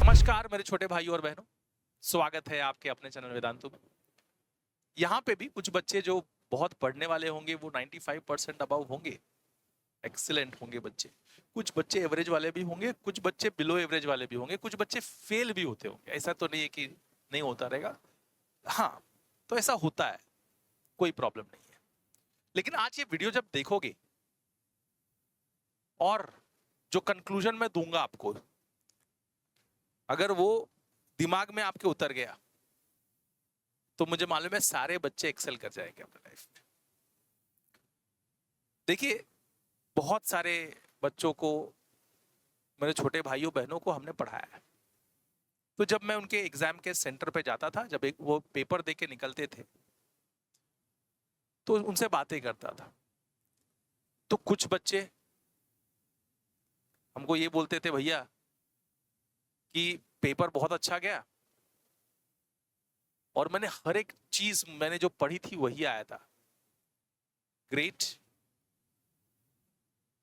नमस्कार मेरे छोटे भाइयों और बहनों, स्वागत है आपके अपने चैनल वेदांतु में। यहाँ पे भी कुछ बच्चे जो बहुत पढ़ने वाले होंगे वो 95% अबव होंगे, एक्सीलेंट होंगे बच्चे। कुछ बच्चे एवरेज वाले भी होंगे, कुछ बच्चे बिलो एवरेज वाले भी होंगे, कुछ बच्चे फेल भी होते होंगे। ऐसा तो नहीं है कि नहीं होता रहेगा, हाँ तो ऐसा होता है, कोई प्रॉब्लम नहीं है। लेकिन आज ये वीडियो जब देखोगे और जो कंक्लूजन मैं दूंगा आपको, अगर वो दिमाग में आपके उतर गया तो मुझे मालूम है सारे बच्चे एक्सेल कर जाएंगे अपने लाइफ में। देखिए, बहुत सारे बच्चों को, मेरे छोटे भाइयों बहनों को हमने पढ़ाया है। तो जब मैं उनके एग्जाम के सेंटर पे जाता था, जब वो पेपर दे के निकलते थे, तो उनसे बातें करता था। तो कुछ बच्चे हमको ये बोलते थे, भैया कि पेपर बहुत अच्छा गया और मैंने हर एक चीज मैंने जो पढ़ी थी वही आया था। ग्रेट,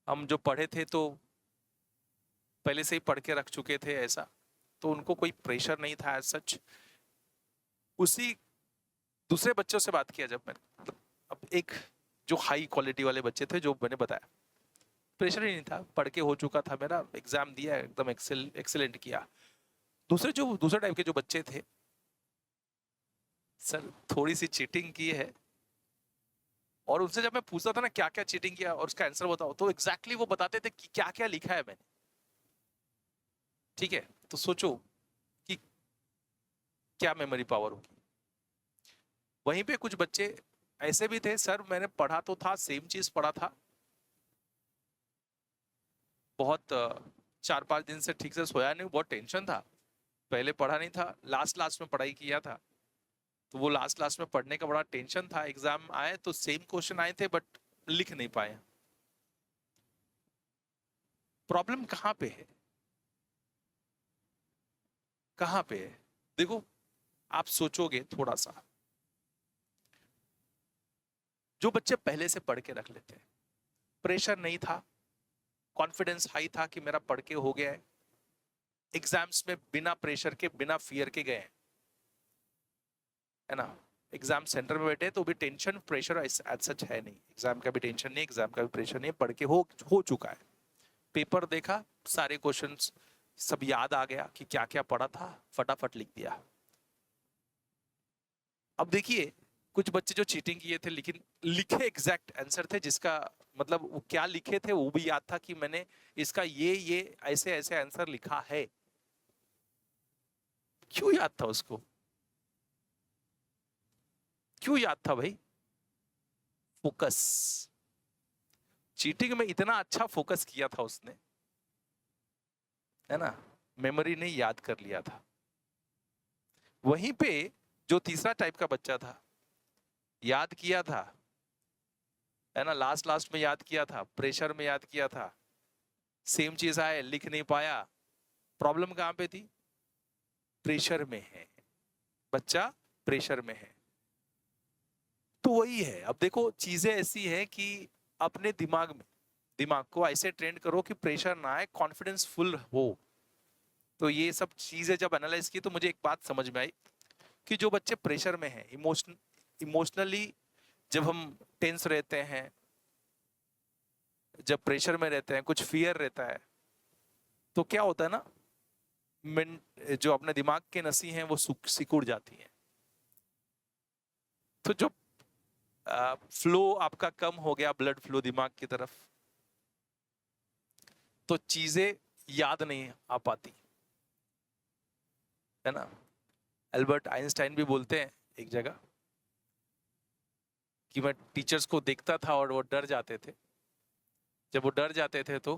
हम जो पढ़े थे तो पहले से ही पढ़ के रख चुके थे, ऐसा तो उनको कोई प्रेशर नहीं था एज सच। उसी दूसरे बच्चों से बात किया जब मैंने, अब एक जो हाई क्वालिटी वाले बच्चे थे, जो मैंने बताया प्रेशर ही नहीं था, पढ़ के हो चुका था, मेरा एग्जाम दिया एकदम एक्सेलेंट किया। दूसरे टाइप के जो बच्चे थे, सर थोड़ी सी चीटिंग की है, और उनसे जब मैं पूछता था ना क्या क्या चीटिंग किया और उसका आंसर बताओ, तो एग्जैक्टली वो बताते थे कि क्या क्या लिखा है मैंने। ठीक है, तो सोचो कि क्या मेमोरी पावर होगी। वहीं पे कुछ बच्चे ऐसे भी थे, सर मैंने पढ़ा तो था, सेम चीज पढ़ा था, बहुत 4-5 दिन से ठीक से सोया नहीं, बहुत टेंशन था, पहले पढ़ा नहीं था, लास्ट लास्ट में पढ़ाई किया था, तो वो लास्ट लास्ट में पढ़ने का बड़ा टेंशन था। एग्जाम आए तो सेम क्वेश्चन आए थे बट लिख नहीं पाए। प्रॉब्लम कहाँ पे है, कहाँ पे है? देखो, आप सोचोगे थोड़ा सा, जो बच्चे पहले से पढ़ के रख लेते हैं, प्रेशर नहीं था, कॉन्फिडेंस हाई था कि मेरा पढ़ के हो गया है, एग्जाम्स में बिना प्रेशर के बिना फियर के गए, है ना। एग्जाम सेंटर में बैठे तो भी टेंशन प्रेशर एज सच है नहीं, एग्जाम का भी टेंशन नहीं, एग्जाम का भी प्रेशर नहीं, पढ़ के हो चुका है। पेपर देखा, सारे क्वेश्चंस सब याद आ गया कि क्या क्या पढ़ा था, फटाफट लिख दिया। अब देखिए, कुछ बच्चे जो चीटिंग किए थे लेकिन लिखे एग्जैक्ट आंसर थे, जिसका मतलब वो क्या लिखे थे वो भी याद था कि मैंने इसका ये ऐसे ऐसे आंसर लिखा है। क्यों याद था उसको, क्यों याद था भाई? फोकस। चीटिंग में इतना अच्छा फोकस किया था उसने, है ना, मेमोरी ने याद कर लिया था। वहीं पे जो तीसरा टाइप का बच्चा था, याद किया था, है ना, लास्ट लास्ट में याद किया था, प्रेशर में याद किया था, सेम चीज आए, लिख नहीं पाया। प्रॉब्लम कहां पे थी? प्रेशर में है, बच्चा प्रेशर में है। तो वही है, अब देखो चीजें ऐसी है कि अपने दिमाग को ऐसे ट्रेन करो कि प्रेशर ना आए, कॉन्फिडेंस फुल हो। तो ये सब चीजें जब एनालाइज की तो मुझे एक बात समझ में आई कि जो बच्चे प्रेशर में हैं, इमोशनली जब हम टेंस रहते हैं, जब प्रेशर में रहते हैं, कुछ फियर रहता है, तो क्या होता है ना, जो अपने दिमाग के नसी हैं वो सिकुड़ जाती हैं। तो जो फ्लो आपका कम हो गया, ब्लड फ्लो दिमाग की तरफ, तो चीजें याद नहीं आ पाती, है ना। एल्बर्ट आइंस्टाइन भी बोलते हैं एक जगह कि मैं टीचर्स को देखता था और वो डर जाते थे, जब वो डर जाते थे तो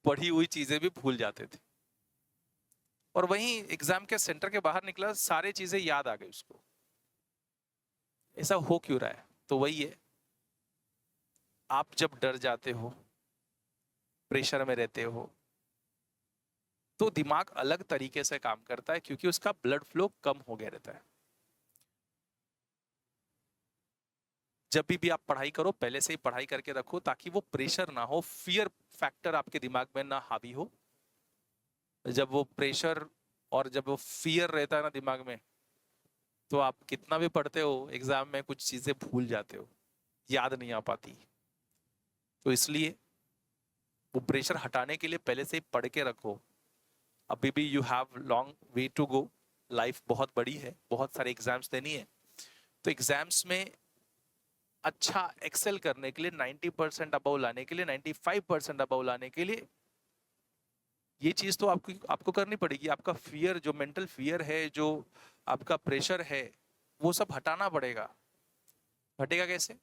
पढ़ी हुई चीजें भी भूल जाते थे, और वहीं एग्जाम के सेंटर के बाहर निकला, सारी चीजें याद आ गई उसको। ऐसा हो क्यों रहा है? तो वही है, आप जब डर जाते हो, प्रेशर में रहते हो, तो दिमाग अलग तरीके से काम करता है, क्योंकि उसका ब्लड फ्लो कम हो गया रहता है। जब भी आप पढ़ाई करो, पहले से ही पढ़ाई करके रखो ताकि वो प्रेशर ना हो, फियर फैक्टर आपके दिमाग में ना हावी हो। जब वो प्रेशर और जब वो फियर रहता है ना दिमाग में, तो आप कितना भी पढ़ते हो एग्जाम में कुछ चीजें भूल जाते हो, याद नहीं आ पाती। तो इसलिए वो प्रेशर हटाने के लिए पहले से ही पढ़ के रखो। अभी भी you have long way to go, life बहुत बड़ी है, बहुत सारे एग्जाम्स देनी है। तो एग्जाम्स में अच्छा एक्सेल करने के लिए, 90% अबव लाने के लिए, 95% अबव लाने के लिए, ये चीज तो आपको करनी पड़ेगी। आपका फियर, जो मेंटल फियर है, जो आपका प्रेशर है, वो सब हटाना पड़ेगा। हटेगा कैसे?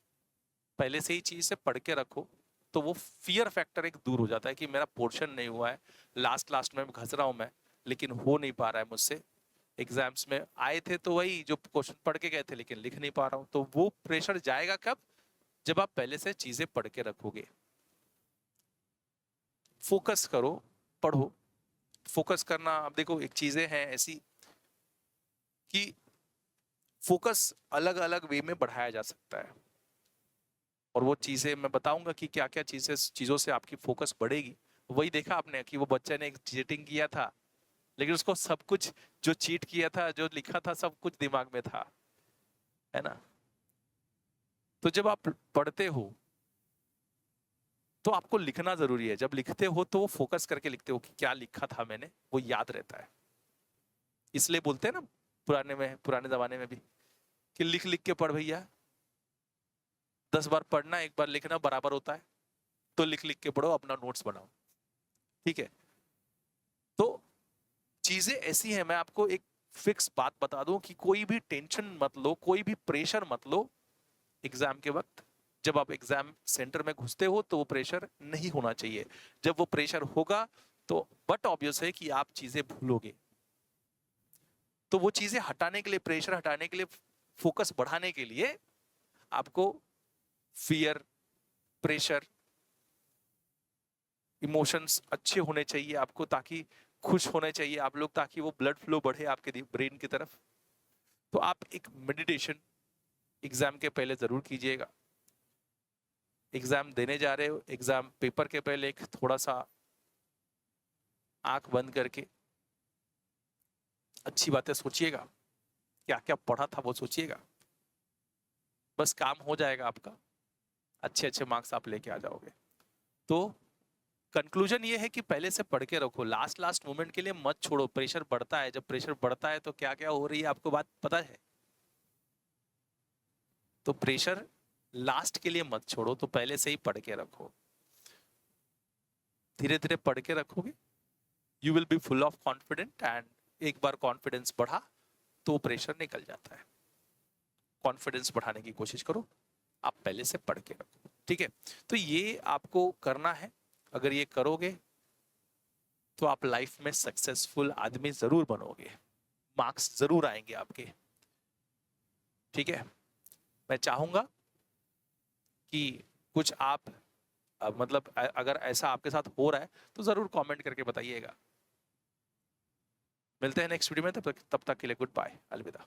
पहले से ही चीज से पढ़ के रखो, तो वो फियर फैक्टर एक दूर हो जाता है कि मेरा पोर्शन नहीं हुआ है, लास्ट में घस रहा हूं मैं, लेकिन हो नहीं पा रहा है मुझसे। एग्जाम्स में आए थे तो वही जो क्वेश्चन पढ़ के गए थे, लेकिन लिख नहीं पा रहा हूं। तो वो प्रेशर जाएगा कब? जब आप पहले से चीजें पढ़ के रखोगे। फोकस करो, पढ़ो। फोकस करना, अब देखो एक चीजें हैं ऐसी कि फोकस अलग अलग वे में बढ़ाया जा सकता है, और वो चीजें मैं बताऊंगा कि क्या क्या चीजों से आपकी फोकस बढ़ेगी। वही देखा आपने कि वो बच्चे ने एक चीटिंग किया था, लेकिन उसको सब कुछ, जो चीट किया था, जो लिखा था, सब कुछ दिमाग में था, है ना? तो जब आप पढ़ते हो तो आपको लिखना जरूरी है। जब लिखते हो तो वो फोकस करके लिखते हो कि क्या लिखा था मैंने, वो याद रहता है। इसलिए बोलते हैं ना पुराने जमाने में भी कि लिख लिख के पढ़ भैया, 10 बार पढ़ना 1 बार लिखना बराबर होता है। तो लिख लिख के पढ़ो, अपना नोट्स बनाओ, ठीक है? तो चीजें ऐसी हैं, मैं आपको एक फिक्स बात बता दूं कि कोई भी टेंशन मत लो, कोई भी प्रेशर मत लो एग्जाम के वक्त। जब आप एग्जाम सेंटर में घुसते हो तो वो प्रेशर नहीं होना चाहिए। जब वो प्रेशर होगा तो बट ऑब्वियस है कि आप चीजें भूलोगे। तो वो चीजें हटाने के लिए, प्रेशर हटाने के लिए, फोकस बढ़ाने के लिए आपको फियर, प्रेशर, इमोशंस अच्छे होने चाहिए आपको, ताकि खुश होने चाहिए आप लोग, ताकि वो ब्लड फ्लो बढ़े आपके ब्रेन की तरफ। तो आप एक मेडिटेशन एग्जाम के पहले जरूर कीजिएगा। एग्जाम देने जा रहे हो, एग्जाम पेपर के पहले एक थोड़ा सा आंख बंद करके अच्छी बातें सोचिएगा, क्या क्या पढ़ा था वो सोचिएगा, बस काम हो जाएगा आपका, अच्छे अच्छे मार्क्स आप लेके आ जाओगे। तो कंक्लूजन ये है कि पहले से पढ़ के रखो, लास्ट मोमेंट के लिए मत छोड़ो। प्रेशर बढ़ता है, जब प्रेशर बढ़ता है तो क्या क्या हो रही है आपको बात पता है। तो प्रेशर लास्ट के लिए मत छोड़ो, तो पहले से ही पढ़ के रखो। धीरे धीरे पढ़ के रखोगे, you will be full of confident, and एक बार कॉन्फिडेंस बढ़ा तो प्रेशर निकल जाता है। कॉन्फिडेंस बढ़ाने की कोशिश करो, आप पहले से पढ़ के रखो, ठीक है? तो ये आपको करना है। अगर ये करोगे तो आप लाइफ में सक्सेसफुल आदमी जरूर बनोगे, मार्क्स जरूर आएंगे आपके, ठीक है? मैं चाहूंगा कि कुछ आप मतलब अगर ऐसा आपके साथ हो रहा है तो जरूर कमेंट करके बताइएगा। मिलते हैं नेक्स्ट वीडियो में, तब तक के लिए गुड बाय, अलविदा।